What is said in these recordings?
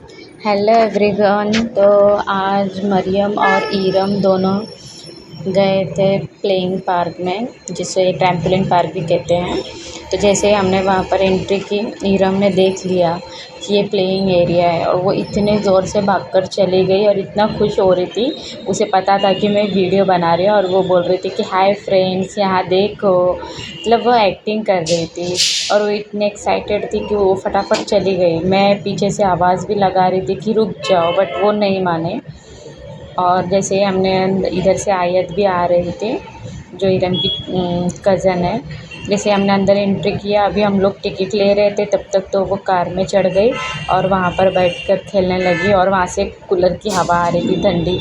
Hello everyone. तो आज मरियम और ईरम दोनों गए थे प्लेइंग पार्क में, जिसे ट्रैम्पोलिन पार्क भी कहते हैं। तो जैसे हमने वहाँ पर एंट्री की, ईरम ने देख लिया कि ये प्लेइंग एरिया है और वो इतने ज़ोर से भागकर चली गई और इतना खुश हो रही थी। उसे पता था कि मैं वीडियो बना रही हूँ और वो बोल रही थी कि हाय फ्रेंड्स, यहाँ देखो। मतलब वो एक्टिंग कर रही थी और वो इतनी एक्साइटेड थी कि वो फटाफट चली गई। मैं पीछे से आवाज़ भी लगा रही थी कि रुक जाओ, बट वो नहीं माने। और जैसे हमने इधर से आयत भी आ रही थी, जो ईरम की कज़न है। जैसे हमने अंदर एंट्री किया, अभी हम लोग टिकट ले रहे थे, तब तक तो वो कार में चढ़ गई और वहाँ पर बैठकर खेलने लगी और वहाँ से कूलर की हवा आ रही थी ठंडी,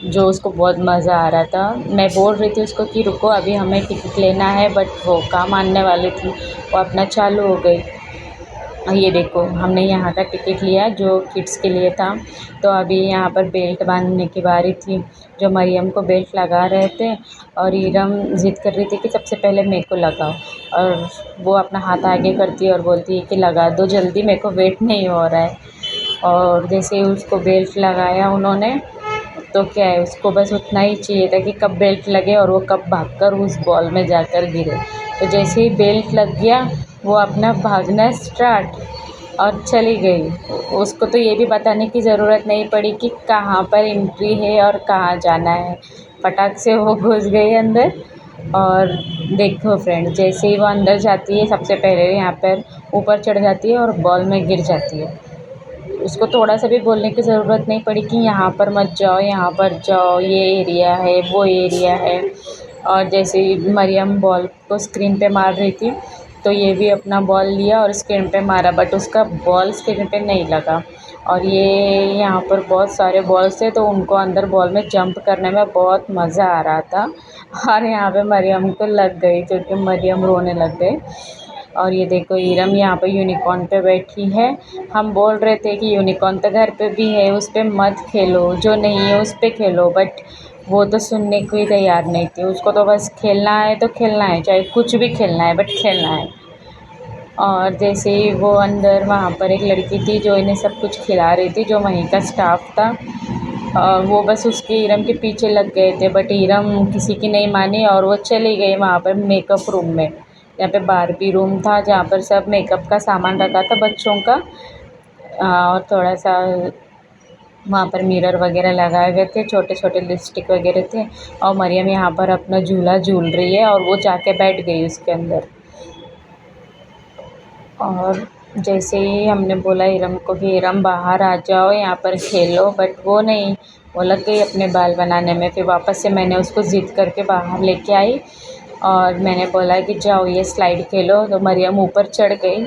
जो उसको बहुत मज़ा आ रहा था। मैं बोल रही थी उसको कि रुको, अभी हमें टिकट लेना है, बट वो काम आने वाली थी, वो अपना चालू हो गई। ये देखो, हमने यहाँ का टिकट लिया जो किड्स के लिए था। तो अभी यहाँ पर बेल्ट बांधने की बारी थी, जो मरियम को बेल्ट लगा रहे थे और ईरम ज़िद कर रही थी कि सबसे पहले मेरे को लगाओ। और वो अपना हाथ आगे करती है और बोलती है कि लगा दो जल्दी, मेरे को वेट नहीं हो रहा है। और जैसे ही उसको बेल्ट लगाया उन्होंने, तो क्या है, उसको बस उतना ही चाहिए था कि कब बेल्ट लगे और वो कब भागकर उस बॉल में जाकर गिरे। तो जैसे ही बेल्ट लग गया, वो अपना भागना स्टार्ट और चली गई। उसको तो ये भी बताने की ज़रूरत नहीं पड़ी कि कहाँ पर एंट्री है और कहाँ जाना है। फटाक से वो घुस गई अंदर। और देखो फ्रेंड, जैसे ही वो अंदर जाती है, सबसे पहले यहाँ पर ऊपर चढ़ जाती है और बॉल में गिर जाती है। उसको थोड़ा सा भी बोलने की ज़रूरत नहीं पड़ी कि यहाँ पर मत जाओ, यहाँ पर जाओ, ये एरिया है, वो एरिया है। और जैसे ही मरियम बॉल को स्क्रीन पे मार रही थी, तो ये भी अपना बॉल लिया और स्क्रीन पे मारा, बट उसका बॉल स्क्रीन पे नहीं लगा। और ये यहाँ पर बहुत सारे बॉल्स थे, तो उनको अंदर बॉल में जंप करने में बहुत मज़ा आ रहा था। और यहाँ पे मरियम को लग गई, क्योंकि मरियम रोने लग गई। और ये देखो, ईरम यहाँ पे यूनिकॉर्न पे बैठी है। हम बोल रहे थे कि यूनिकॉर्न तो घर पे भी है, उस पे मत खेलो, जो नहीं है उस पे खेलो, बट वो तो सुनने को ही तैयार नहीं थी। उसको तो बस खेलना है तो खेलना है, चाहे कुछ भी खेलना है, बट खेलना है। और जैसे ही वो अंदर, वहाँ पर एक लड़की थी जो इन्हें सब कुछ खिला रही थी, जो वहीं का स्टाफ था। और वो बस उसके ईरम के पीछे लग गए थे, बट ईरम किसी की नहीं मानी और वो चली गई वहाँ पर मेकअप रूम में। यहाँ पे बारबी रूम था, जहाँ पर सब मेकअप का सामान रखा था बच्चों का। और थोड़ा सा वहाँ पर मिरर वगैरह लगाए हुए थे, छोटे छोटे लिपस्टिक वगैरह थे। और मरियम यहाँ पर अपना झूला झूल रही है और वो जाके बैठ गई उसके अंदर। और जैसे ही हमने बोला ईरम को कि ईरम बाहर आ जाओ, यहाँ पर खेलो, बट वो नहीं, वो लग गई अपने बाल बनाने में। फिर वापस से मैंने उसको ज़िद करके बाहर लेके आई और मैंने बोला कि जाओ ये स्लाइड खेलो। तो मरियम ऊपर चढ़ गई।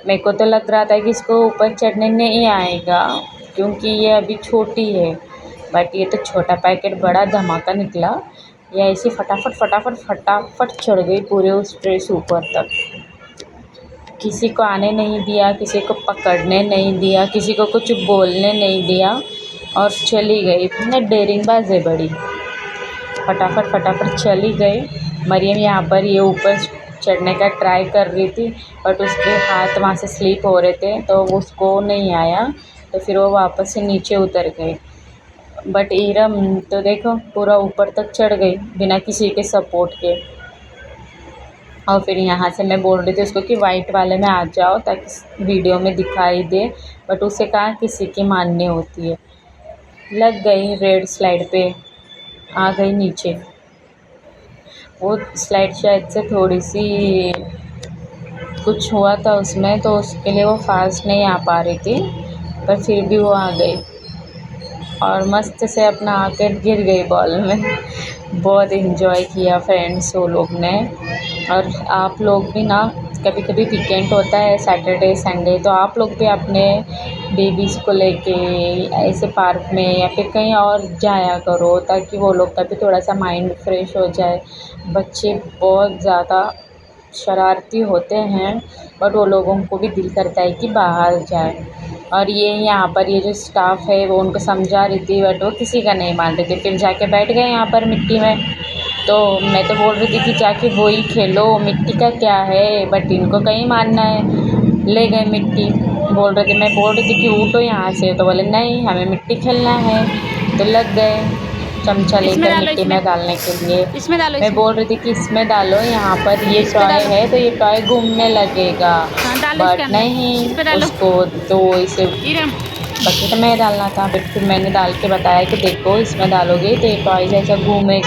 मेरे को तो लग रहा था कि इसको ऊपर चढ़ने नहीं आएगा, क्योंकि ये अभी छोटी है। बट ये तो छोटा पैकेट बड़ा धमाका निकला। ये ऐसी फटाफट फटाफट फटाफट चढ़ गई पूरे उस ड्रेस ऊपर तक। किसी को आने नहीं दिया, किसी को पकड़ने नहीं दिया, किसी को कुछ बोलने नहीं दिया और चली गई। इतनी डेयरिंगबाज़ है बड़ी। फटाफट फटाफट चली गई। मरियम यहाँ पर ये ऊपर चढ़ने का ट्राई कर रही थी, बट उसके हाथ वहाँ से स्लिप हो रहे थे, तो उसको नहीं आया। तो फिर वो वापस से नीचे उतर गई। बट ईरम तो देखो पूरा ऊपर तक चढ़ गई बिना किसी के सपोर्ट के। और फिर यहाँ से मैं बोल रही थी उसको कि वाइट वाले में आ जाओ ताकि वीडियो में दिखाई दे, बट उसे कहाँ किसी की माननी होती है। लग गई रेड स्लाइड पे, आ गई नीचे। वो स्लाइड शायद से थोड़ी सी कुछ हुआ था उसमें, तो उसके लिए वो फास्ट नहीं आ पा रही थी, पर फिर भी वो आ गई और मस्त से अपना आकर गिर गई बॉल में। बहुत इन्जॉय किया फ्रेंड्स वो लोग ने। और आप लोग भी ना, कभी कभी वीकेंड होता है सैटरडे संडे, तो आप लोग भी अपने बेबीज़ को लेके ऐसे पार्क में या फिर कहीं और जाया करो, ताकि वो लोग का भी थोड़ा सा माइंड फ्रेश हो जाए। बच्चे बहुत ज़्यादा शरारती होते हैं, बट वो लोगों को भी दिल करता है कि बाहर जाए। और ये यहाँ पर ये जो स्टाफ है वो उनको समझा रही थी, बट वो किसी का नहीं मान रहे थे। फिर जाके बैठ गए यहाँ पर मिट्टी में। तो मैं तो बोल रही थी कि जाके वही खेलो, मिट्टी का क्या है, बट इनको कहीं मानना है, ले गए मिट्टी। बोल रहे थे, मैं बोल रही थी कि उठो यहाँ से, तो बोले नहीं हमें मिट्टी खेलना है। तो लग गए चमचा इसमें लेकर डालो, मिट्टी इसमें में डालने के लिए। इसमें डालो, मैं इसमें बोल रही थी कि इसमें डालो, यहाँ पर ये इस पे टॉय डालो। है तो ये टॉय घूमने लगेगा। हाँ डालो इसके बट अंदर, नहीं, इस पे डालो। उसको तो इसे इरम, बकेट में डालना था। फिर मैंने डाल के बताया कि देखो इसमें डालोगे तो ये टॉय जैसा घूमेगा।